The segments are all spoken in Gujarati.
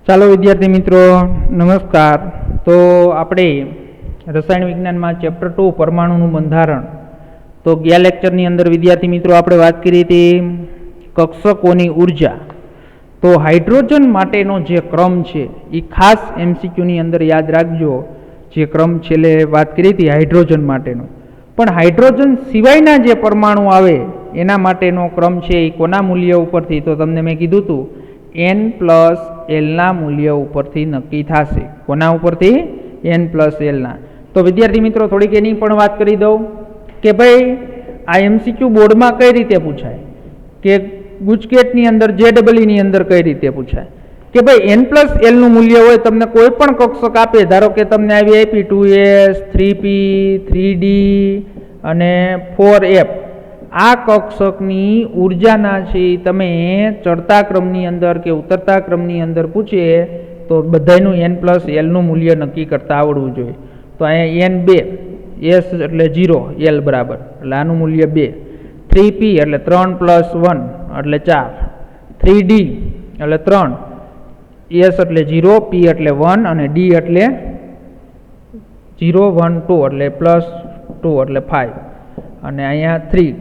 ચાલો વિદ્યાર્થી મિત્રો નમસ્કાર. તો આપણે રસાયણ વિજ્ઞાનમાં ચેપ્ટર 2 પરમાણુનું બંધારણ, તો ગયા લેક્ચરની અંદર વિદ્યાર્થી મિત્રો આપણે વાત કરી હતી કક્ષકોની ઉર્જા. તો હાઇડ્રોજન માટેનો જે ક્રમ છે એ ખાસ એમસીક્યુની અંદર યાદ રાખજો. જે ક્રમ છેલ્લે વાત કરી હતી હાઇડ્રોજન માટેનો, પણ હાઇડ્રોજન સિવાયના જે પરમાણુ આવે એના માટેનો ક્રમ છે એ કોના મૂલ્ય ઉપરથી, તો તમને મેં કીધું હતું n+l મૂલ્ય ઉપરથી નક્કી થશે. કોના ઉપરથી? n+l. તો વિદ્યાર્થી મિત્રો થોડીક એની પણ વાત કરી દઉં કે ભાઈ આ એમસીક્યુ બોર્ડમાં કઈ રીતે પૂછાય, કે ગુજકેટની અંદર JEE અંદર કઈ રીતે પૂછાય કે ભાઈ n+l નું મૂલ્ય હોય, તમને કોઈ પણ કક્ષક આપે, ધારો કે તમને આવી આપી 2s 3p 3d અને 4f, આ કક્ષકની ઉર્જાના છે તમે ચડતા ક્રમની અંદર કે ઉતરતા ક્રમની અંદર પૂછે તો બધાનું n+l નું મૂલ્ય નક્કી કરતા આવડવું જોઈએ. તો અહીંયા n 2, s એટલે 0, l બરાબર એટલે આનું મૂલ્ય 2, 3p એટલે 3 + 1 એટલે 4, 3d એટલે 3, s એટલે 0, p એટલે 1 અને d એટલે 0 1 2 એટલે +2 એટલે 5 અને અહીંયા 3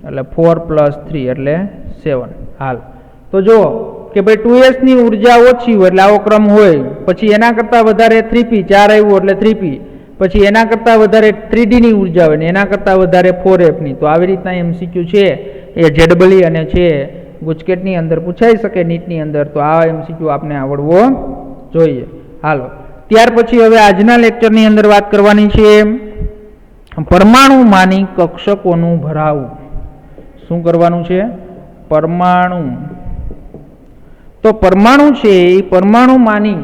એટલે 4 + 3 એટલે 7. હાલ તો જુઓ કે ભાઈ 2s ની ઉર્જા ઓછી હોય એટલે આવો ક્રમ હોય, પછી એના કરતાં વધારે 3p 4 આવ્યું એટલે 3p, પછી એના કરતાં વધારે 3d ની ઉર્જા હોય ને એના કરતાં વધારે 4f ની. તો આવી રીતના એમસીક્યુ છે એ JEE અને છે ગુજકેટની અંદર પૂછાઈ શકે, નીટની અંદર. તો આ એમસીક્યુ આપને આવડવો જોઈએ. હાલો ત્યાર પછી હવે આજના લેક્ચરની અંદર વાત કરવાની છે પરમાણુમાંની કક્ષકોનું ભરાવું. શું કરવાનું છે? પરમાણુ. તો પરમાણુ છે એ પરમાણુમાંની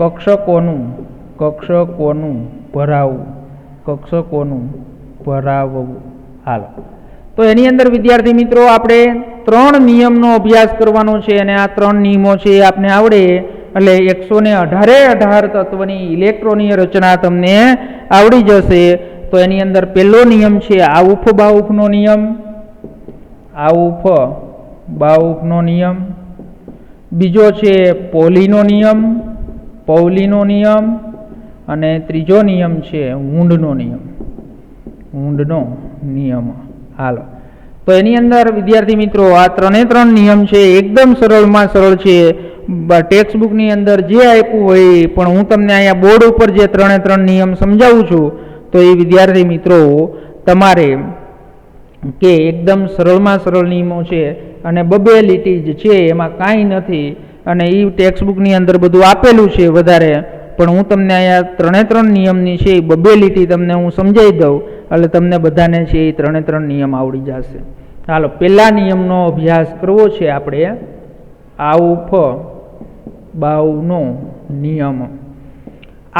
કક્ષકોનું ભરાવવું. હાલો તો એની અંદર વિદ્યાર્થી મિત્રો આપણે 3 નિયમનો અભ્યાસ કરવાનો છે અને આ 3 નિયમો છે એ આપને આવડે એટલે 118 તત્વની ઇલેક્ટ્રોનીય રચના તમને આવડી જશે. તો એની અંદર પહેલો નિયમ છે આઉફ બાઉફનો નિયમ, બીજો છે પૌલીનો નિયમ અને ત્રીજો નિયમ છે વુન્ડનો નિયમ. હાલો તો એની અંદર વિદ્યાર્થી મિત્રો આ 3 નિયમ છે એકદમ સરળમાં સરળ છે. ટેક્સ્ટ બુકની અંદર જે આપ્યું હોય પણ હું તમને અહીંયા બોર્ડ ઉપર જે 3 નિયમ સમજાવું છું તો એ વિદ્યાર્થી મિત્રો તમારે કે એકદમ સરળમાં સરળ નિયમો છે અને 2 લીટી જ છે, એમાં કાંઈ નથી અને એ ટેક્સ્ટ બુકની અંદર બધું આપેલું છે વધારે, પણ હું તમને અહીંયા 3 નિયમની છે એ 2 લીટી તમને હું સમજાવી દઉં એટલે તમને બધાને છે એ 3 નિયમ આવડી જશે. ચાલો પહેલા નિયમનો અભ્યાસ કરવો છે આપણે, આઉફ બાઉફનો નિયમ.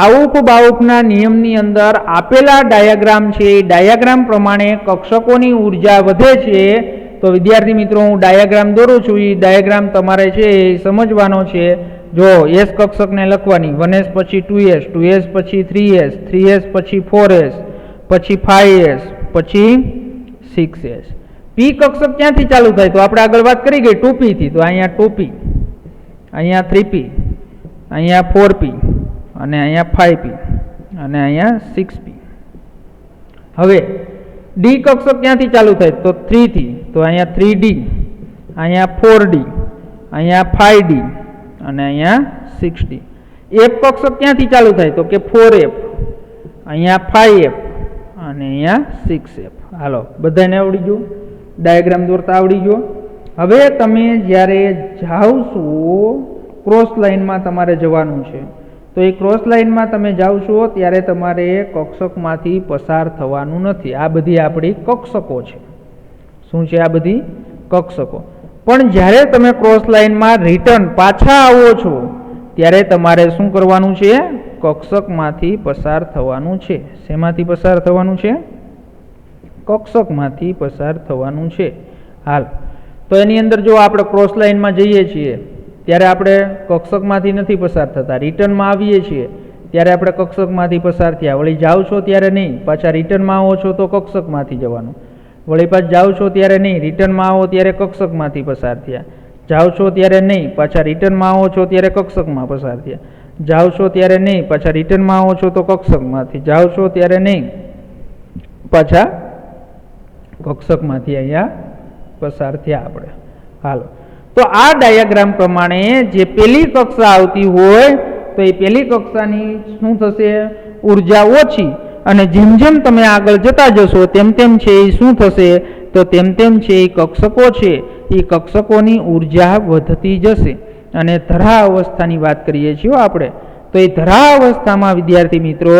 આઉફ બાઉફના નિયમની અંદર આપેલા ડાયાગ્રામ છે એ ડાયાગ્રામ પ્રમાણે કક્ષકોની ઉર્જા વધે છે. તો વિદ્યાર્થી મિત્રો હું ડાયાગ્રામ દોરું છું, એ ડાયાગ્રામ તમારે છે એ સમજવાનો છે. જો s કક્ષકને લખવાની, 1s પછી 2s, 2s પછી 3s, 3s પછી 4s, પછી 5s, પછી 6s. p કક્ષક ક્યાંથી ચાલુ થાય? તો આપણે આગળ વાત કરી ગઈ 2p થી, તો અહીંયા 2p, અહીંયા 3p, અહીંયા 4p અને અહીંયા 5p અને અહીંયા 6p. હવે d કક્ષક ક્યાંથી ચાલુ થાય? તો 3 થી, તો અહીંયા 3d, અહીંયા 4d, અહીંયા 5d અને અહીંયા 6d. f કક્ષક ક્યાંથી ચાલુ થાય? તો કે 4f, અહીંયા 5f અને અહીંયા 6f. હાલો બધાને આવડી ગયું? ડાયાગ્રામ દોરતા આવડી ગયો? હવે તમે જ્યારે જાઓ છો ક્રોસ લાઇનમાં તમારે જવાનું છે, તો એ ક્રોસ લાઇનમાં તમે જાઓ છો ત્યારે તમારે કક્ષકમાંથી પસાર થવાનું નથી. આ બધી આપણી કક્ષકો છે. શું છે? આ બધી કક્ષકો. પણ જ્યારે તમે ક્રોસ લાઇનમાં રિટર્ન પાછા આવો છો ત્યારે તમારે શું કરવાનું છે? કક્ષકમાંથી પસાર થવાનું છે. શેમાંથી પસાર થવાનું છે? કક્ષકમાંથી પસાર થવાનું છે. હાલ તો એની અંદર જો આપણે ક્રોસ લાઇનમાં જઈએ છીએ ત્યારે આપણે કક્ષકમાંથી નથી પસાર થતા, રિટર્નમાં આવીએ છીએ ત્યારે આપણે કક્ષકમાંથી પસાર થયા. વળી જાઓ છો ત્યારે નહીં, પાછા રિટર્નમાં આવો છો તો કક્ષકમાંથી જવાનું. વળી પાછા જાઓ છો ત્યારે નહીં, રિટર્નમાં આવો ત્યારે કક્ષકમાંથી પસાર થયા. જાઓ છો ત્યારે નહીં, પાછા રિટર્નમાં આવો છો ત્યારે કક્ષકમાં પસાર થયા, જાઓ છો ત્યારે નહીં, પાછા રિટર્નમાં આવો છો તો કક્ષકમાંથી, જાઓ છો ત્યારે નહીં, પાછા કક્ષકમાંથી અહીંયા પસાર થયા આપણે. હાલો, તો આ ડાયાગ્રામ પ્રમાણે જે પહેલી કક્ષા આવતી હોય તો એ પહેલી કક્ષાની શું થશે, ઉર્જા ઓછી, અને જેમ જેમ તમે આગળ જતા જશો તેમ તેમ છે એ શું થશે, તો તેમ તેમ છે એ કક્ષકો છે એ કક્ષકોની ઉર્જા વધતી જશે. અને ધરા અવસ્થાની વાત કરીએ છીએ આપણે, તો એ ધરા અવસ્થામાં વિદ્યાર્થી મિત્રો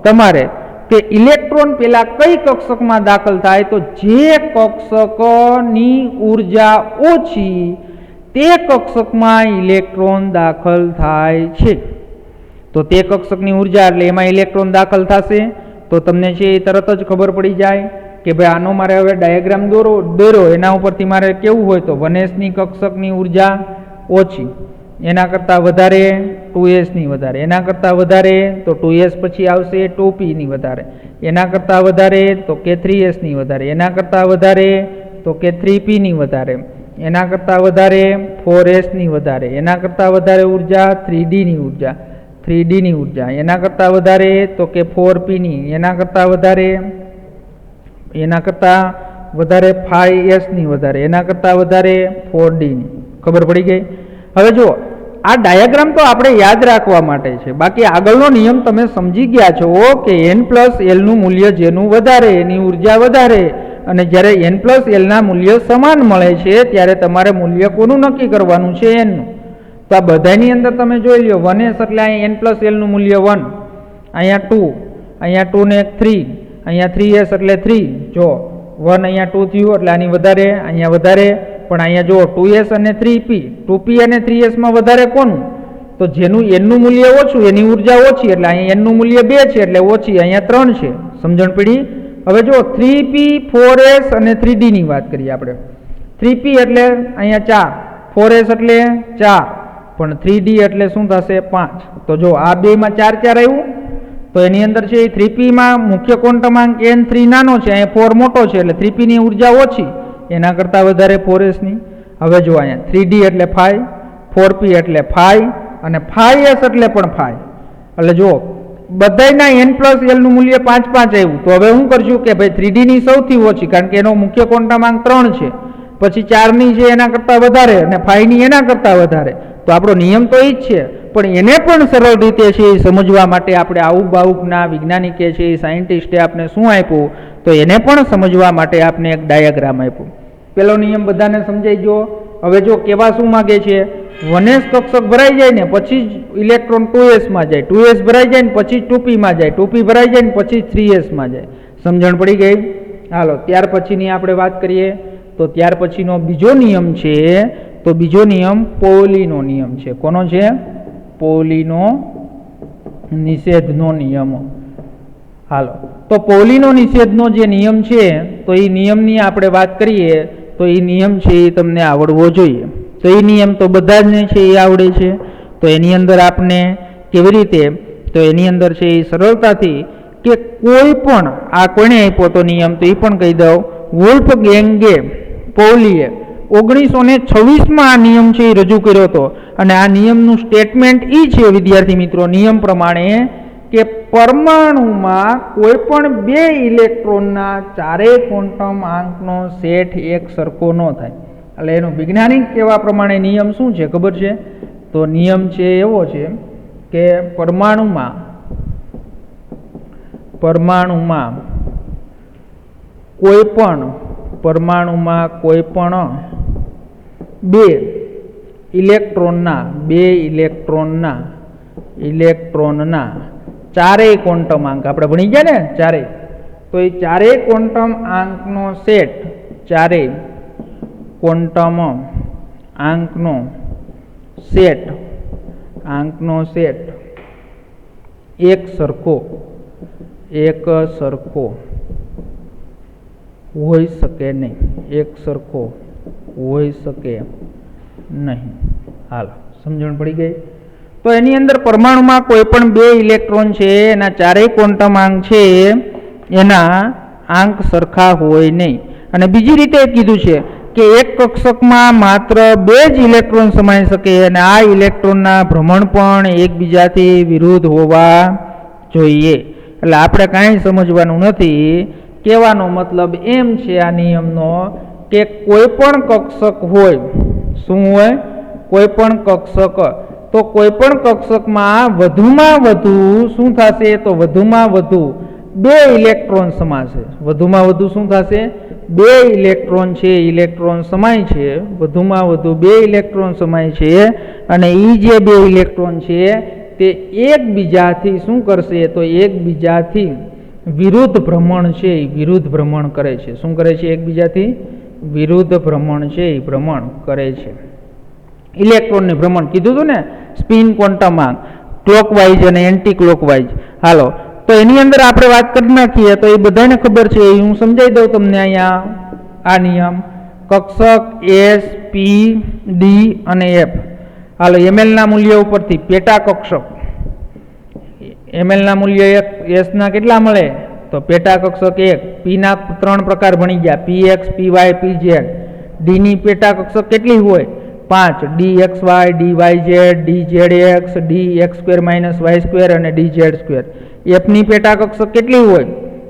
તમારે કે ઇલેક્ટ્રોન પેલા કઈ કક્ષકમાં દાખલ થાય, તો જે કક્ષકની ઉર્જા ઓછી તે કક્ષકમાં ઇલેક્ટ્રોન દાખલ થાય છે. તો તે કક્ષકની ઉર્જા એટલે એમાં ઇલેક્ટ્રોન દાખલ થશે. તો તમને છે એ તરત જ ખબર પડી જાય કે ભાઈ આનો મારે હવે ડાયાગ્રામ દોરો એના ઉપરથી મારે કેવું હોય, તો 1sની કક્ષકની ઉર્જા ઓછી, એના કરતાં વધારે 2sની વધારે, એના કરતાં વધારે તો 2s પછી આવશે 2pની વધારે, એના કરતાં વધારે તો કે 3sની વધારે, એના કરતાં વધારે તો કે 3pની વધારે, એના કરતાં વધારે 4sની વધારે, એના કરતાં વધારે ઉર્જા 3dની ઉર્જા, એના કરતાં વધારે તો કે 4pની, એના કરતાં વધારે 5sની વધારે, એના કરતાં વધારે 4dની. ખબર પડી ગઈ? હવે જુઓ, આ ડાયાગ્રામ તો આપણે યાદ રાખવા માટે છે, બાકી આગળનો નિયમ તમે સમજી ગયા છો કે n+l મૂલ્ય જેનું વધારે એની ઉર્જા વધારે, અને જ્યારે n+lના મૂલ્ય સમાન મળે છે ત્યારે તમારે મૂલ્ય કોનું નક્કી કરવાનું છે, nનું. તો આ બધાની અંદર તમે જોઈ લો 1s એટલે અહીંયા n+lનું મૂલ્ય 1, અહીંયા 2, અહીંયા 2 ને 3, અહીંયા 3s એટલે 3. જો 1 અહીંયા 2 થયું એટલે આની વધારે, અહીંયા વધારે, પણ અહીંયા જો 2s અને 3p, 2p અને 3sમાં વધારે કોનું, તો જેનું nનું મૂલ્ય ઓછું એની ઉર્જા ઓછી, એટલે અહીંયા nનું મૂલ્ય 2 છે એટલે ઓછી, અહીંયા 3 છે. સમજણ પડી? હવે જો 3p 4s અને 3dની વાત કરીએ આપણે. 3p એટલે અહીંયા 4, 4s એટલે 4, પણ 3d એટલે શું થશે 5. તો જો આ બેમાં 4 4 આવ્યું, તો એની અંદર છે 3pમાં મુખ્ય ક્વોન્ટમાંક n3 નાનો છે, અહીંયા 4 મોટો છે એટલે 3pની ઉર્જા ઓછી, એના કરતાં વધારે 4sની. હવે જો અહીંયા 3d એટલે 5, 4p એટલે 5 અને 5s એટલે પણ 5. એટલે જો બધાયના n+lનું મૂલ્ય 5 5 આવ્યું. તો હવે શું કરશું કે ભાઈ 3dની સૌથી ઓછી, કારણ કે એનો મુખ્ય ક્વોન્ટમાંક 3 છે, પછી 4ની છે એના કરતાં વધારે, અને 5ની એના કરતાં વધારે. તો આપણો નિયમ તો એ જ છે, પણ એને પણ સરળ રીતે છે એ સમજવા માટે આપણે આવું બાઉકના વૈજ્ઞાનિકે છે એ સાયન્ટિસ્ટે આપણે શું આપ્યું, તો એને પણ સમજવા માટે આપણે એક ડાયાગ્રામ આપ્યું. પેલો નિયમ બધાને સમજાઈ ગયો. હવે જો કેવા શું માગે છે, 1s કક્ષક ભરાઈ જાય ને પછી જ ઇલેક્ટ્રોન 2sમાં જાય, 2s ભરાઈ જાય ને પછી 2pમાં જાય, 2p ભરાઈ જાય ને પછી 3sમાં જાય. સમજણ પડી ગઈ? હાલો, ત્યાર પછીની આપણે વાત કરીએ. તો ત્યાર પછીનો બીજો નિયમ છે, તો બીજો નિયમ પોલીનો નિયમ છે. કોનો છે? પોલીનો નિષેધનો નિયમ. હાલો, તો પોલીનો નિષેધનો જે નિયમ છે તો એ નિયમની આપણે વાત કરીએ તો એ નિયમ છે એ તમને આવડવો જોઈએ. તો એ નિયમ તો બધા જ છે એ આવડે છે. તો એની અંદર આપણે કેવી રીતે, તો એની અંદર છે એ સરળતાથી કે કોઈ પણ આ કોણે આપ્યો તો નિયમ, તો એ પણ કહી દઉં, વુલ્ફગેંગે પૌલીએ 1926માં આ નિયમ છે એ રજૂ કર્યો હતો. અને આ નિયમનું સ્ટેટમેન્ટ એ છે વિદ્યાર્થી મિત્રો, નિયમ પ્રમાણે કે પરમાણુમાં કોઈ પણ 2 ઇલેક્ટ્રોનના ચારેય ક્વોન્ટમ આંકનો સેટ એક સરખો ન થાય. એટલે એનું વૈજ્ઞાનિક કહેવા પ્રમાણે નિયમ શું છે ખબર છે? તો નિયમ છે એવો છે કે પરમાણુમાં કોઈ પણ 2 ઇલેક્ટ્રોનના ચારેય ક્વોન્ટમ આંક આપણે ભણી ગયા ને ચારેય, તો એ ચારેય ક્વોન્ટમ આંકનો સેટ, ચારેય ક્વોન્ટમ આંકનો સેટ એક સરખો હોઈ શકે નહીં, એક સરખો હોઈ શકે નહીં. હાલો, સમજણ પડી ગઈ? તો એની અંદર પરમાણુમાં કોઈ પણ 2 ઇલેક્ટ્રોન છે એના ચારેય ક્વોન્ટમ આંક છે એના આંક સરખા હોય નહીં. અને બીજી રીતે કીધું છે કે એક કક્ષકમાં માત્ર 2 જ ઇલેક્ટ્રોન સમાઈ શકે અને આ ઇલેક્ટ્રોનના ભ્રમણ પણ એકબીજાથી વિરુદ્ધ હોવા જોઈએ. એટલે આપણે કાંઈ સમજવાનું નથી. કહેવાનો મતલબ એમ છે આ નિયમનો કે કોઈ પણ કક્ષક હોય, શું હોય? કોઈ પણ કક્ષક, તો કોઈ પણ કક્ષકમાં વધુમાં વધુ શું થશે? તો વધુમાં વધુ 2 ઇલેક્ટ્રોન સમાશે. વધુમાં વધુ શું થશે? 2 ઇલેક્ટ્રોન છે, ઇલેક્ટ્રોન સમાય છે. વધુમાં વધુ 2 ઇલેક્ટ્રોન સમાય છે અને એ જે 2 ઇલેક્ટ્રોન છે તે એકબીજાથી શું કરશે? તો એકબીજાથી વિરુદ્ધ ભ્રમણ છે, વિરુદ્ધ ભ્રમણ કરે છે. શું કરે છે? એકબીજાથી વિરુદ્ધ ભ્રમણ છે, એ ભ્રમણ કરે છે. ઇલેક્ટ્રોનને ભ્રમણ કીધું હતું ને, સ્પિન ક્વોન્ટમમાં ક્લોકવાઇઝ અને એન્ટી ક્લોકવાઇઝ. હાલો, તો એની અંદર આપણે વાત કરી નાખીએ તો એ બધાને ખબર છે. હું સમજાવી દઉં તમને અહીંયા આ નિયમ. કક્ષક એસ, પી, ડી અને એફ. હાલો, એમએલના મૂલ્ય ઉપરથી પેટા કક્ષક, એમએલના મૂલ્ય 1, એસના કેટલા મળે? તો પેટા કક્ષક 1. પીના 3 પ્રકાર ભણી ગયા, પીએક્સ, પીવાય, પીઝેડ. ડીની પેટા કક્ષક કેટલી હોય? 5. ડીએક્સવાય, ડીવાયઝેડ, ડીઝેડએક્સ, ડીએક્સ² - y² અને ડીઝેડ². એફની પેટા કક્ષક કેટલી હોય?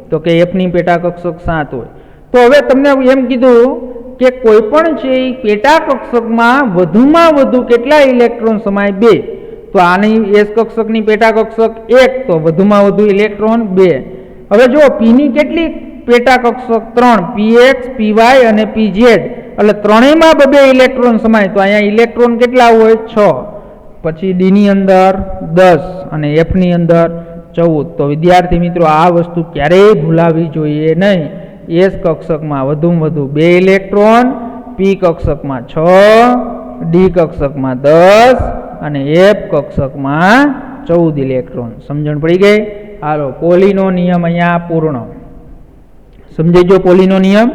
તો કે એફની પેટા કક્ષક 7 હોય. તો હવે તમને એમ કીધું કે કોઈ પણ છે એ પેટા કક્ષકમાં વધુમાં વધુ કેટલા ઇલેક્ટ્રોન સમાય? 2. તો આની એસ કક્ષકની પેટા કક્ષક 1, તો વધુમાં વધુ ઇલેક્ટ્રોન 2. હવે જો પીની કેટલી પેટા કક્ષક? 3. પીએક્સ, પીવાય અને પીઝેડ. એટલે ત્રણેયમાં 2 ઇલેક્ટ્રોન સમાય. તો અહીંયા ઇલેક્ટ્રોન કેટલા હોય? 6. પછી ડીની અંદર 10 અને એફની અંદર 14. તો વિદ્યાર્થી મિત્રો, આ વસ્તુ ક્યારેય ભૂલાવી જોઈએ નહીં. એસ કક્ષકમાં વધુમાં વધુ 2 ઇલેક્ટ્રોન, પી કક્ષકમાં 6, ડી કક્ષકમાં 10 અને એફ કક્ષકમાં 14 ઇલેક્ટ્રોન. સમજણ પડી ગઈ? હાલો, પોલીનો નિયમ અહીંયા પૂર્ણ. સમજાઈ ગયો પોલીનો નિયમ?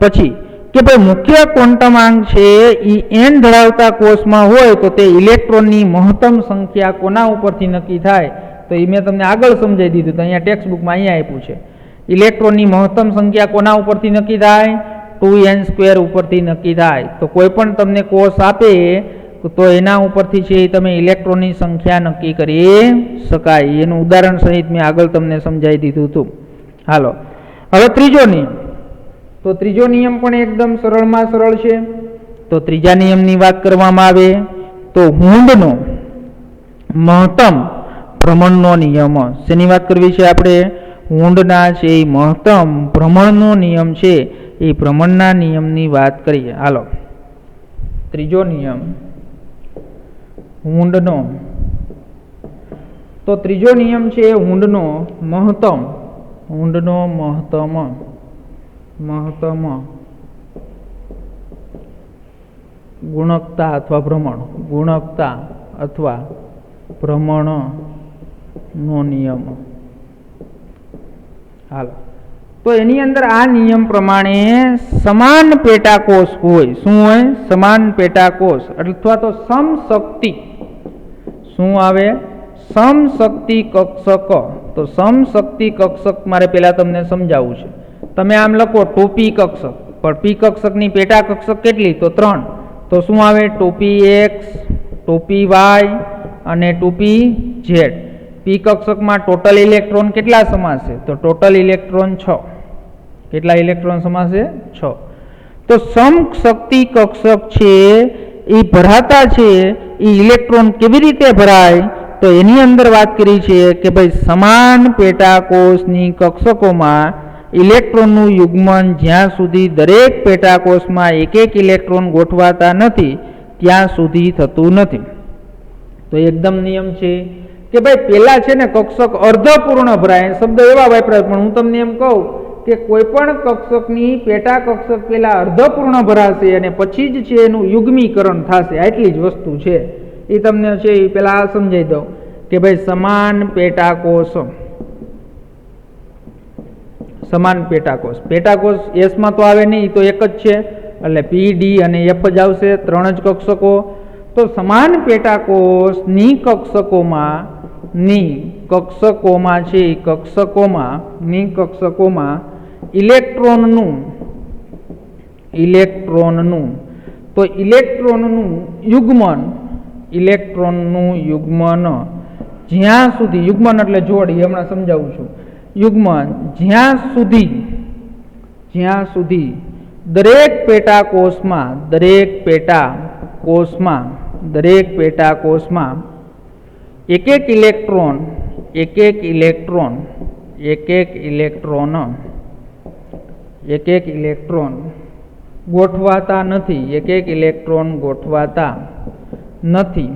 પછી કે ભાઈ મુખ્ય ક્વોન્ટમાંક છે એ n ધરાવતા કોષમાં હોય તો તે ઇલેક્ટ્રોનની મહત્તમ સંખ્યા કોના ઉપરથી નક્કી થાય? તો એ મેં તમને આગળ સમજાવી દીધું. તો અહીંયા ટેક્સ્ટ બુકમાં અહીંયા આપ્યું છે. ઇલેક્ટ્રોનની મહત્તમ સંખ્યા કોના ઉપરથી નક્કી થાય? 2n² ઉપરથી નક્કી થાય. તો કોઈ પણ તમને કોષ આપે તો એના ઉપરથી છે તમે ઇલેક્ટ્રોનની સંખ્યા નક્કી કરી શકાય. એનું ઉદાહરણ સહિત મેં આગળ તમને સમજાવી દીધું હતું. હાલો, હવે ત્રીજો નિયમ. તો ત્રીજો નિયમ પણ એકદમ સરળમાં સરળ છે. તો ત્રીજા નિયમની વાત કરવામાં આવે તો હુંડનો મહત્તમ ભ્રમણનો નિયમ. શેની વાત કરવી છે આપણે? હુંડના છે એ મહત્તમ ભ્રમણનો નિયમ છે, એ ભ્રમણના નિયમની વાત કરીએ. હાલો, ત્રીજો નિયમ હુંડનો. તો ત્રીજો નિયમ છે હુંડનો મહત્તમ, હુંડનો મહત્તમ ગુણકતા અથવા ભ્રમણ, ગુણકતા અથવા ભ્રમણનો નિયમ. હાલો, તો એની અંદર આ નિયમ પ્રમાણે સમાન પેટાકોષ હોય. શું હોય? સમાન પેટાકોષ અથવા તો સમશક્તિ. શું આવે? સમશક્તિ કક્ષક. તો સમશક્તિ કક્ષક મારે પહેલા તમને સમજાવવું છે. તમે આમ લખો 2p કક્ષક, પણ p કક્ષકની પેટા કક્ષક કેટલી? તો 3. તો શું આવે? 2px, 2py અને 2pz. p કક્ષકમાં ટોટલ ઇલેક્ટ્રોન કેટલા સમાશે? તો ટોટલ ઇલેક્ટ્રોન 6. કેટલા ઇલેક્ટ્રોન સમાશે? 6. તો સમશક્તિ કક્ષક છે એ ભરાતા છે, એ ઇલેક્ટ્રોન કેવી રીતે ભરાય? તો એની અંદર વાત કરી છે કે ભાઈ સમાન પેટાકોષની કક્ષકોમાં ઇલેક્ટ્રોનનું યુગ્મન જ્યાં સુધી દરેક પેટાકોષમાં એક ઇલેક્ટ્રોન ગોઠવાતા નથી ત્યાં સુધી થતું નથી. તો એકદમ નિયમ છે કે ભાઈ પેલા છે ને કક્ષક અર્ધપૂર્ણ ભરાય. શબ્દ એવા વાપરાય, પણ હું તમને એમ કહું કે કોઈ પણ કક્ષકની પેટા કક્ષક પેલા અર્ધપૂર્ણ ભરાશે અને પછી જ છે એનું યુગ્મીકરણ થશે. આટલી જ વસ્તુ છે. એ તમને છે એ પેલા સમજાવી દઉં કે ભાઈ સમાન પેટાકોષ, સમાન પેટાકોષ. પેટાકોષ એસમાં તો આવે નહીં, તો એક જ છે એટલે પી, ડી અને એફ જ આવશે. 3 જ કક્ષકો. તો સમાન પેટાકોષની કક્ષકોમાં ઇલેક્ટ્રોનનું ઇલેક્ટ્રોનનું. તો ઇલેક્ટ્રોનનું યુગ્મન જ્યાં સુધી, યુગ્મન એટલે જોડી, હમણાં સમજાવું છું. યુગ્મન જ્યાં સુધી દરેક પેટાકોષમાં એક એક ઇલેક્ટ્રોન ગોઠવાતા નથી,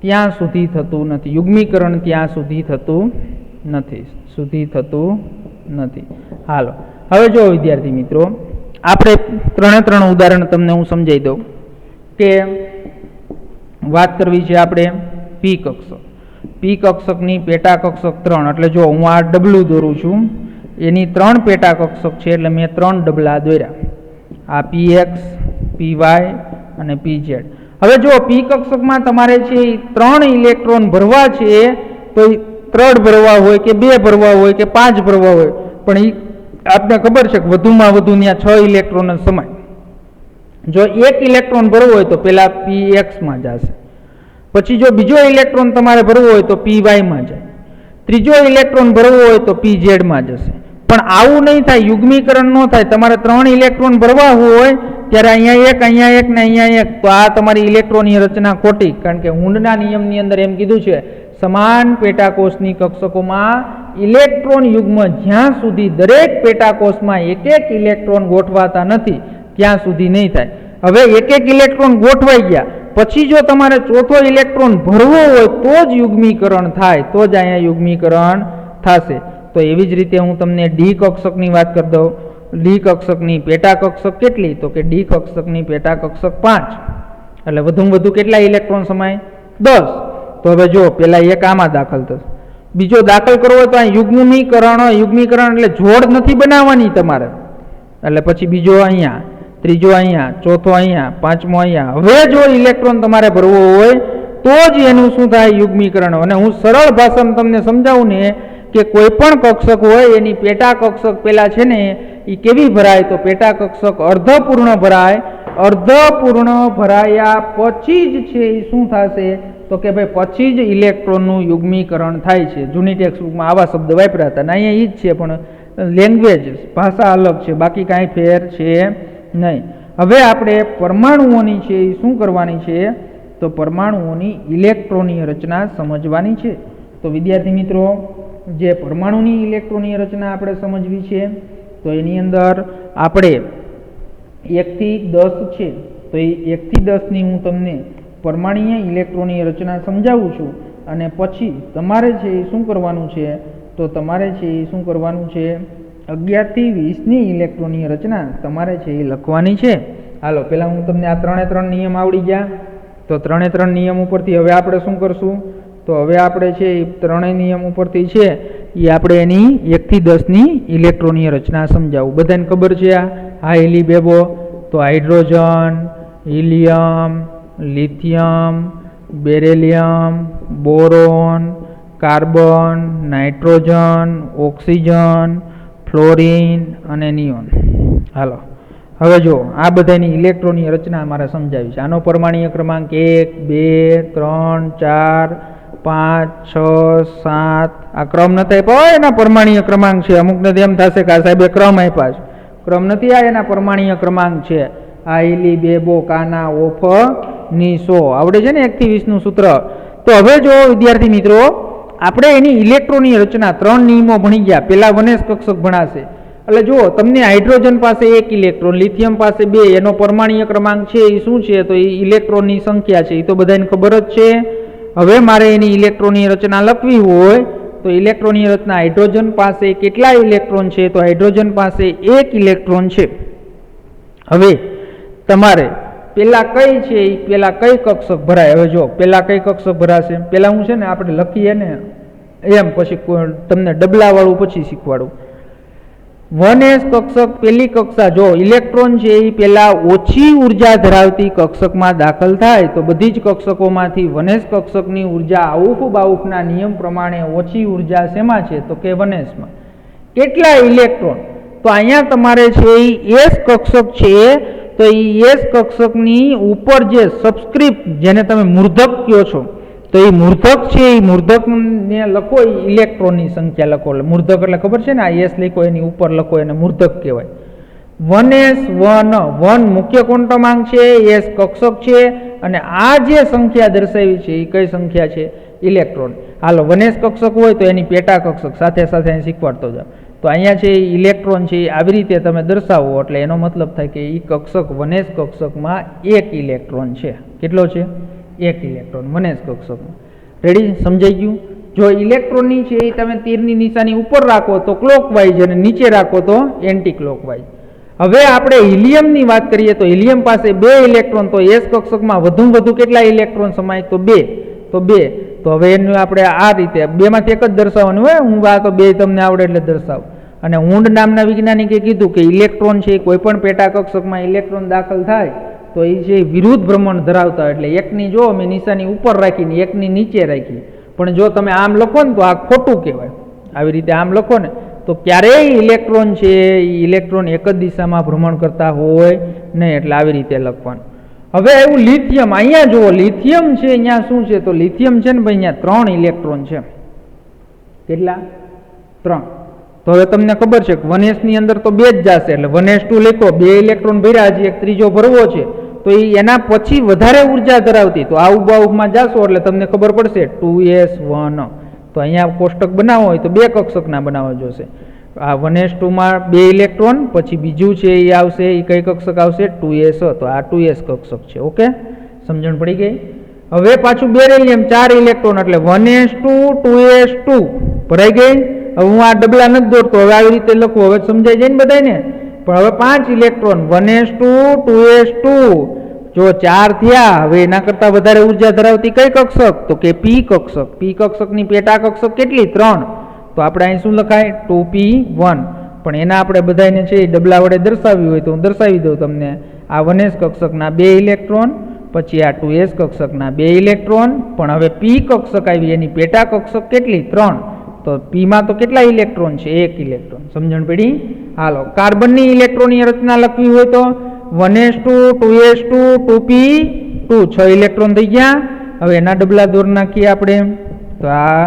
ત્યાં સુધી થતું નથી. યુગ્મીકરણ ત્યાં સુધી થતું નથી. હાલો, હવે જો વિદ્યાર્થી મિત્રો, આપણે ત્રણે ત્રણ ઉદાહરણ તમને હું સમજાવી દઉં કે વાત કરવી છે આપણે પી કક્ષકની પેટા કક્ષક 3. એટલે જો હું આ ડબલું દોરું છું, એની 3 પેટા કક્ષક છે, એટલે મેં 3 ડબલા દોર્યા. આ પીએક્સ, પીવાય અને પીઝેડ. હવે જો પી કક્ષકમાં તમારે છે 3 ઇલેક્ટ્રોન ભરવા છે, તો 3 ભરવા હોય કે 2 ભરવા હોય કે 5 ભરવા હોય, પણ એ આપને ખબર છે કે વધુમાં વધુ ત્યાં 6 ઇલેક્ટ્રોન જ સમાય. જો 1 ઇલેક્ટ્રોન ભરવો હોય તો પેલા પીએક્સમાં જશે, પછી જો બીજો ઇલેક્ટ્રોન તમારે ભરવો હોય તો પીવાયમાં જાય, ત્રીજો ઇલેક્ટ્રોન ભરવો હોય તો પીઝેડમાં જશે. પણ આવું નહીં થાય, યુગ્મીકરણ ન થાય. તમારે 3 ઇલેક્ટ્રોન ભરવા હોય ત્યારે અહીંયા 1, અહીંયા 1 ને અહીંયા 1, તો આ તમારી ઇલેક્ટ્રોનની રચના ખોટી. કારણ કે હુન્ડના નિયમની અંદર એમ કીધું છે, સમાન પેટાકોષની કક્ષકોમાં ઇલેક્ટ્રોન યુગ્મ જ્યાં સુધી દરેક પેટાકોષમાં એક એક ઇલેક્ટ્રોન ગોઠવાતા નથી ત્યાં સુધી નહીં થાય. હવે એક એક ઇલેક્ટ્રોન ગોઠવાઈ ગયા પછી જો તમારે ચોથો ઇલેક્ટ્રોન ભરવો હોય તો જ યુગ્મીકરણ થાય, તો જ અહીંયા યુગ્મીકરણ થશે. તો એવી જ રીતે હું તમને ડી કક્ષકની વાત કરી દઉં. ડી કક્ષકની પેટા કક્ષક કેટલી? તો કે ડી કક્ષકની પેટા કક્ષક 5. એટલે વધુમાં વધુ કેટલા ઇલેક્ટ્રોન સમાય? 10. તો હવે જો પેલા એક આમાં દાખલ થશે, બીજો દાખલ કરવો હોય તો આ યુગ્મીકરણ એટલે જોડ નથી બનાવવાની તમારે. એટલે પછી બીજો અહીંયા, ત્રીજો અહીંયા, ચોથો અહીંયા, પાંચમો અહીંયા. હવે જો ઇલેક્ટ્રોન તમારે ભરવો હોય તો જ એનું શું થાય? યુગ્મીકરણ. અને હું સરળ ભાષામાં તમને સમજાવું ને કે કોઈ પણ કક્ષક હોય એની પેટા કક્ષક પેલા છે ને એ કેવી ભરાય? તો પેટા કક્ષક અર્ધપૂર્ણ ભરાય. અર્ધપૂર્ણ ભરાયા પછી જ છે એ શું થશે? તો કે ભાઈ પછી જ ઇલેક્ટ્રોનનું યુગ્મીકરણ થાય છે. જૂની ટેક્સ્ટબુકમાં આવા શબ્દ વાપર્યા હતા ને અહીંયા એ જ છે, પણ લેંગ્વેજ ભાષા અલગ છે, બાકી કાંઈ ફેર છે નહીં. હવે આપણે પરમાણુઓની છે એ શું કરવાની છે? તો પરમાણુઓની ઇલેક્ટ્રોનીય રચના સમજવાની છે. તો વિદ્યાર્થી મિત્રો, જે પરમાણુની ઇલેક્ટ્રોનીય રચના આપણે સમજવી છે, તો એની અંદર આપણે 1 થી 10 છે, તો એ 1 થી 10ની હું તમને પરમાણુય ઇલેક્ટ્રોનીય રચના સમજાવું છું. અને પછી તમારે છે એ શું કરવાનું છે? તો તમારે છે એ શું કરવાનું છે? 11 થી 20ની ઇલેક્ટ્રોનીય રચના તમારે છે એ લખવાની છે. હાલો, પહેલાં હું તમને આ 3 નિયમ આવડી ગયા. તો 3 નિયમ ઉપરથી હવે આપણે શું કરશું? તો હવે આપણે છે એ 3 નિયમ ઉપરથી છે એ આપણે એની 1 થી 10ની ઇલેક્ટ્રોનીય રચના સમજાવું. બધાને ખબર છે આ હેલી બેબો? તો hydrogen, helium, lithium, beryllium, boron, carbon, nitrogen, oxygen, fluorine અને નિયોન. હાલો, હવે જો આ બધાની ઇલેક્ટ્રોનની રચના મારે સમજાવી છે. આનો પરમાણુય ક્રમાંક 1, 2, 3, 4, 5, 6, 7. આ ક્રમ નથી આપ્યો, એના પરમાણુય ક્રમાંક છે. અમુકને એમ થશે કે આ સાહેબે ક્રમ આપ્યા છે. ક્રમ નથી, આ એના પરમાણુય ક્રમાંક છે. આ ઇલી બેબો કાના ઓફ નીસો આવડે છે ને 1 થી 20નું સૂત્ર. તો હવે જો વિદ્યાર્થી મિત્રો, આપણે એની ઇલેક્ટ્રોનની રચના 3 નિયમો ભણી ગયા. પેલા વનેશ કક્ષક ભણાશે. એટલે જુઓ, તમને હાઇડ્રોજન પાસે 1 ઇલેક્ટ્રોન, લિથિયમ પાસે 2, એનો પરમાણુય ક્રમાંક છે એ શું છે? તો એ ઇલેક્ટ્રોનની સંખ્યા છે. એ તો બધાને ખબર જ છે. હવે મારે એની ઇલેક્ટ્રોનની રચના લખવી હોય તો ઇલેક્ટ્રોનની રચના, હાઇડ્રોજન પાસે કેટલા ઇલેક્ટ્રોન છે? તો હાઇડ્રોજન પાસે 1 ઇલેક્ટ્રોન છે. હવે તમારે પેલા કઈ છે એ પેલા કઈ કક્ષક ભરાય? હવે જો પેલા કઈ કક્ષક ભરાશે? પેલા હું છે ને આપણે લખીએ ને એમ, પછી તમને ડબલાવાળું પછી શીખવાડું. 1s કક્ષક પેલી કક્ષા, જો ઇલેક્ટ્રોન છે એ પેલા ઓછી ઉર્જા ધરાવતી કક્ષકમાં દાખલ થાય તો બધી જ કક્ષકોમાંથી 1s કક્ષકની ઉર્જા આઉફ બાઉફના નિયમ પ્રમાણે ઓછી ઉર્જા શેમાં છે? તો કે 1sમાં. કેટલા ઇલેક્ટ્રોન? તો અહીંયા તમારે છે એ એસ કક્ષક છે, તો એ એસ કક્ષકની ઉપર જે સબસ્ક્રિપ્ટ જેને તમે મૂર્ધક કહો છો, તો એ મૂર્ધક છે, એ મૂર્ધકને લખો, એ ઇલેક્ટ્રોનની સંખ્યા લખો. એટલે મૂર્ધક એટલે ખબર છે ને, આ એસ લખો એની ઉપર લખો, એને મૂર્ધક કહેવાય. 1s1 મુખ્ય ક્વોન્ટમાંક છે, એસ કક્ષક છે, અને આ જે સંખ્યા દર્શાવી છે એ કઈ સંખ્યા છે? ઇલેક્ટ્રોન. હાલો, 1s કક્ષક હોય તો એની પેટા કક્ષક સાથે સાથે શીખવાડતો જાઓ. તો અહીંયા છે ઇલેક્ટ્રોન છે, આવી રીતે તમે દર્શાવો એટલે એનો મતલબ થાય કે એ કક્ષક 1s કક્ષકમાં એક ઇલેક્ટ્રોન છે. કેટલો છે? એક ઇલેક્ટ્રોન 1s કક્ષકમાં. રેડી? સમજાઈ ગયું? જો ઇલેક્ટ્રોનની છે એ તમે તીરની નિશાની ઉપર રાખો તો ક્લોકવાઇઝ અને નીચે રાખો તો એન્ટી ક્લોકવાઇઝ. હવે આપણે હિલિયમની વાત કરીએ તો હિલિયમ પાસે 2 ઇલેક્ટ્રોન, તો એસ કક્ષકમાં વધુમાં વધુ કેટલા ઇલેક્ટ્રોન સમાય? તો 2. તો 2. તો હવે એનું આપણે આ રીતે 2 માંથી એક જ દર્શાવવાનું હોય. હું આ તો 2 તમને આવડે એટલે દર્શાવ. અને હુન્ડ નામના વૈજ્ઞાનિકે કીધું કે ઇલેક્ટ્રોન છે કોઈ પણ પેટા કક્ષકમાં ઇલેક્ટ્રોન દાખલ થાય તો એ છે વિરુદ્ધ ભ્રમણ ધરાવતા હોય. એટલે એકની જો મેં નિશાની ઉપર રાખીને એકની નીચે રાખી, પણ જો તમે આમ લખો ને તો આ ખોટું કહેવાય. આવી રીતે આમ લખો ને તો ક્યારેય ઇલેક્ટ્રોન છે એ ઇલેક્ટ્રોન એક જ દિશામાં ભ્રમણ કરતા હોય નહીં. એટલે આવી રીતે લખવાનું. હવે એવું લિથિયમ, અહીંયા જુઓ લિથિયમ છે, અહીંયા શું છે? તો લિથિયમ છે ને ભાઈ, અહીંયા 3 ઇલેક્ટ્રોન છે. કેટલા? 3. તો હવે તમને ખબર છે કે 1s ની અંદર તો 2 જ જશે, એટલે 1s2 લખો, 2 ઇલેક્ટ્રોન ભર્યા, હજી એક ત્રીજો ભરવો છે, તો એ એના પછી વધારે ઉર્જા ધરાવતી, તો આ ઉભામાં જાશો એટલે તમને ખબર પડશે 2s1. તો અહીંયા કોષ્ટક બનાવવો હોય તો 2 કક્ષકના બનાવવા જોશે. આ 1s2માં 2 ઇલેક્ટ્રોન, પછી બીજું છે એ આવશે, એ કઈ કક્ષક આવશે? 2s. તો આ 2s કક્ષક છે. ઓકે, સમજણ પડી ગઈ? હવે પાછું બેરિલિયમ 4 ઇલેક્ટ્રોન, એટલે 1s2 2s2 ભરાઈ ગઈ. હવે હું આ ડબલા નથી દોરતો, હવે આવી રીતે લખું, હવે સમજાઈ જાય ને બધાને. પણ હવે 5 ઇલેક્ટ્રોન 1s2 2s2, જો 4 થયા. હવે એના કરતા વધારે ઉર્જા ધરાવતી કઈ કક્ષક? તો કે પી કક્ષક. પી કક્ષકની પેટા કક્ષક કેટલી? 3. તો આપણે અહીં શું લખાય? 2p1. પણ એના આપણે બધાને છે ડબલા વડે દર્શાવ્યું હોય તો હું દર્શાવી દઉં તમને. આ 1s કક્ષકના 2 ઇલેક્ટ્રોન, પછી આ 2s કક્ષકના 2 ઇલેક્ટ્રોન, પણ હવે પી કક્ષક આવી એની પેટા કક્ષક કેટલી? 3. તો પીમાં તો કેટલા ઇલેક્ટ્રોન છે? 1 ઇલેક્ટ્રોન. સમજણ પડી? હાલો, કાર્બનની ઇલેક્ટ્રોનની રચના લખવી હોય તો 1s2 2s2 2p2, 6 ઇલેક્ટ્રોન થઈ ગયા. હવે એના ડબલા દોર નાખીએ આપણે. તો આ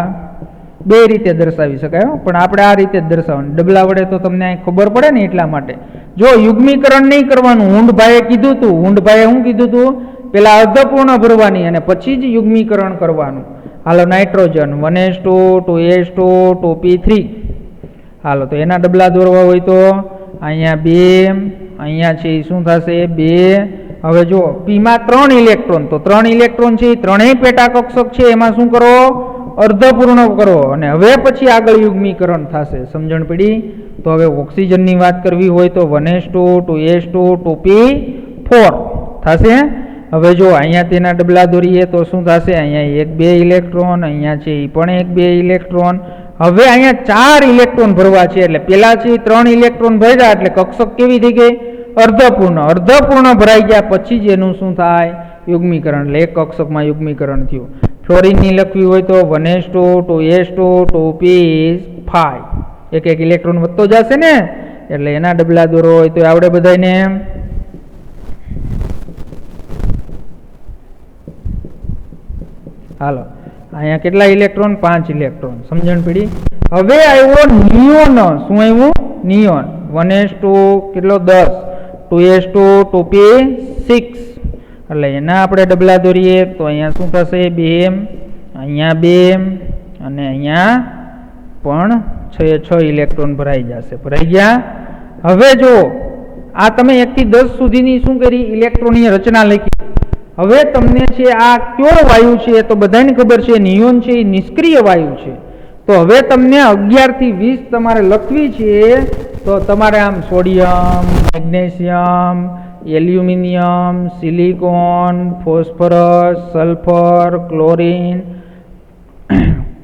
2 રીતે દર્શાવી શકાય, પણ આપણે આ રીતે જ દર્શાવવાનું. ડબલા વડે તો તમને ખબર પડે ને એટલા માટે. જો યુગ્મીકરણ નહીં કરવાનું, હુંડભાઈએ કીધું હતું. હુંડભાઈએ શું કીધું હતું? પેલા અર્ધપૂર્ણ ભરવાની અને પછી જ યુગ્મીકરણ કરવાનું. હાલો, નાઇટ્રોજન 1s2 2s2 2p3. હાલો, તો એના ડબલા દોરવા હોય તો અહીંયા 2, અહીંયા છે એ શું થશે? 2. હવે જો પીમાં 3 ઇલેક્ટ્રોન, તો 3 ઇલેક્ટ્રોન છે એ ત્રણેય પેટા કક્ષક છે, એમાં શું કરો? અર્ધપૂર્ણ કરો, અને હવે પછી આગળ યુગ્મીકરણ થશે. સમજણ પડી? તો હવે ઓક્સિજનની વાત કરવી હોય તો 1s2 2s2 2p4 થશે. હવે જો અહીંયા તેના ડબલા દોરીએ તો શું થશે? અહીંયા 1 2 ઇલેક્ટ્રોન, અહીંયા છે એ પણ 1 2 ઇલેક્ટ્રોન. હવે અહીંયા 4 ઇલેક્ટ્રોન ભરવા છે, એટલે પેલા છે 3 ઇલેક્ટ્રોન ભર્યા, એટલે કક્ષક કેવી થઈ ગઈ? અર્ધપૂર્ણ. અર્ધપૂર્ણ ભરાઈ ગયા પછી જ એનું શું થાય? યુગ્મીકરણ. એટલે એક કક્ષકમાં યુગ્મીકરણ થયું. ફ્લોરિનની લખવી હોય તો 1s2 2s2 2p5, એક ઇલેક્ટ્રોન વધતો જશે ને, એટલે એના ડબલા દોરો હોય તો આવડે બધાને. હાલો, અહીંયા કેટલા ઇલેક્ટ્રોન? 5 ઇલેક્ટ્રોન. સમજણ પડી? હવે આવ્યો નિયોન. શું આવ્યું? નિયોન. 1s2 કેટલો? 10, 2s2 2p6, એટલે એના આપણે ડબલા દોરીએ તો અહીંયા શું થશે? 2, અહીંયા 2, અને અહીંયા પણ 6 ઇલેક્ટ્રોન ભરાઈ જશે. ભરાઈ ગયા. હવે જો આ તમે 1 થી 10 સુધીની શું કરી? ઇલેક્ટ્રોનની રચના લખી. હવે તમને છે આ કયો વાયુ છે? તો બધાને ખબર છે નિયોન છે એ નિષ્ક્રિય વાયુ છે. તો હવે તમને 11 થી 20 તમારે લખવી છે. તો તમારે આમ sodium, magnesium, aluminium, silicon, phosphorus, sulphur,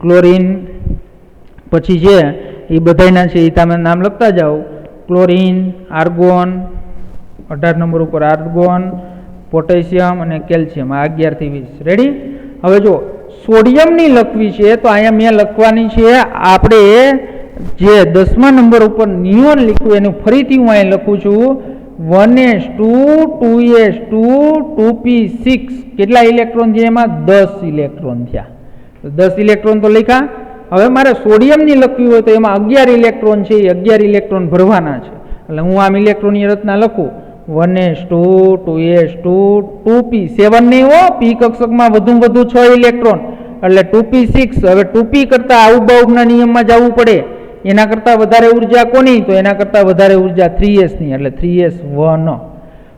chlorine પછી છે એ બધાના છે એ તમે નામ લખતા જાઓ. ક્લોરીન, આર્ગોન, 18 નંબર ઉપર આર્ગોન, પોટેશિયમ અને કેલ્શિયમ. આ 11 થી 20. રેડી? હવે જો સોડિયમની લખવી છે તો અહીંયા મેં લખવાની છે આપણે જે 10મા નંબર ઉપર નિયોન લખ્યું એનું ફરીથી હું અહીં લખું છું 1s2 2s2 2p6 કેટલા ઇલેક્ટ્રોન છે એમાં 10 ઇલેક્ટ્રોન થયા. 10 ઇલેક્ટ્રોન તો લખ્યા. હવે મારે સોડિયમની લખવી હોય તો એમાં 11 ઇલેક્ટ્રોન છે એ 11 ઇલેક્ટ્રોન ભરવાના છે. એટલે હું આમ ઇલેક્ટ્રોનની રચના લખું 1s2 2s2 2p7 નહીં હો, p કક્ષકમાં વધુ 6 ઇલેક્ટ્રોન એટલે 2p6. હવે 2p કરતાં આઉબાઉબના નિયમમાં જવું પડે. એના કરતાં વધારે ઉર્જા કોની? તો એના કરતાં વધારે ઉર્જા 3s ની એટલે 3s1.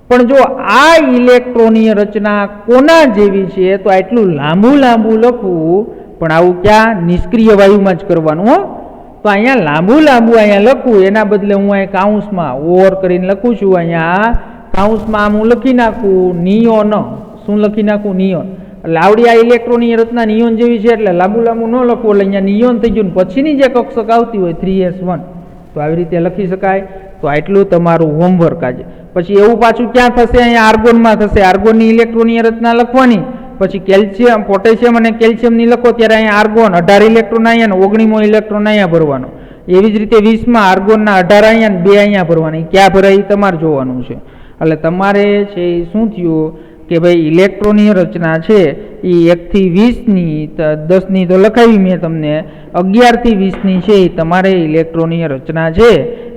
પણ જો આ ઇલેક્ટ્રોનીય રચના કોના જેવી છે તો આટલું લાંબુ લખવું, પણ આવું ક્યાં? નિષ્ક્રિય વાયુમાં જ કરવાનું હો. તો અહીંયા લાંબુ અહીંયા લખવું એના બદલે હું અહીં કાઉન્સમાં ઓર કરીને લખું છું. અહીંયા કાઉન્સમાં આમ હું લખી નાખું નિયોન. શું લખી નાખું? નિયોન. એટલે આવડી આ ઇલેક્ટ્રોનની રચના નિયોન જેવી છે એટલે લાંબુ ન લખવું એટલે અહીંયા નિયોન થઈ ગયું. પછીની જે કક્ષક આવતી હોય 3s1 તો આવી રીતે લખી શકાય. તો આટલું તમારું હોમવર્ક આજે. પછી એવું પાછું ક્યાં થશે? અહીંયા આર્ગોનમાં થશે. આર્ગોનની ઇલેક્ટ્રોનની રચના લખવાની. પછી કેલ્શિયમ, પોટેશિયમ અને કેલ્શિયમની લખો ત્યારે અહીંયા આર્ગોન 18 ઇલેક્ટ્રોન અહીંયા ને 19મો ઇલેક્ટ્રોન અહીંયા ભરવાનો. એવી જ રીતે 20માં આર્ગોનના 18 અહીંયા ને 2 અહીંયા ભરવાની. ક્યાં ભરાય એ તમારે જોવાનું છે. એટલે તમારે છે એ શું થયું કે ભાઈ ઇલેક્ટ્રોનની રચના છે એ 1 થી 20ની 10ની તો લખાવી મેં તમને, 11 થી 20ની છે એ તમારે ઇલેક્ટ્રોનની રચના છે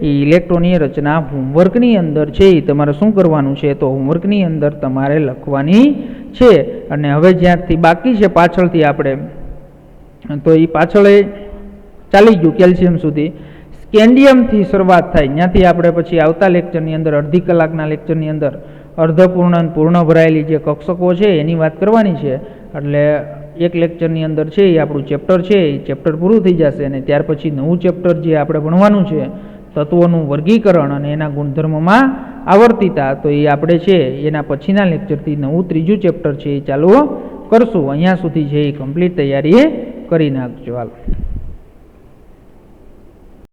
એ ઇલેક્ટ્રોનની રચના હોમવર્કની અંદર છે એ તમારે શું કરવાનું છે? તો હોમવર્કની અંદર તમારે લખવાની છે. અને હવે જ્યાંથી બાકી છે પાછળથી આપણે તો એ પાછળ ચાલી ગયું કેલ્શિયમ સુધી. સ્કેન્ડિયમથી શરૂઆત થાય ત્યાંથી આપણે પછી આવતા લેક્ચરની અંદર અડધી કલાકના લેક્ચરની અંદર અર્ધપૂર્ણ અને પૂર્ણ ભરાયેલી જે કક્ષકો છે એની વાત કરવાની છે. એટલે એક લેક્ચરની અંદર છે એ આપણું ચેપ્ટર છે એ ચેપ્ટર પૂરું થઈ જશે અને ત્યાર પછી નવું ચેપ્ટર જે આપણે ભણવાનું છે તત્વોનું વર્ગીકરણ અને એના ગુણધર્મમાં આવર્તિતા, તો એ આપણે છે એના પછીના લેક્ચરથી નવું ત્રીજું ચેપ્ટર છે એ ચાલુ કરશું. અહીંયા સુધી છે એ કમ્પ્લીટ તૈયારી કરી નાખજો. હાલ.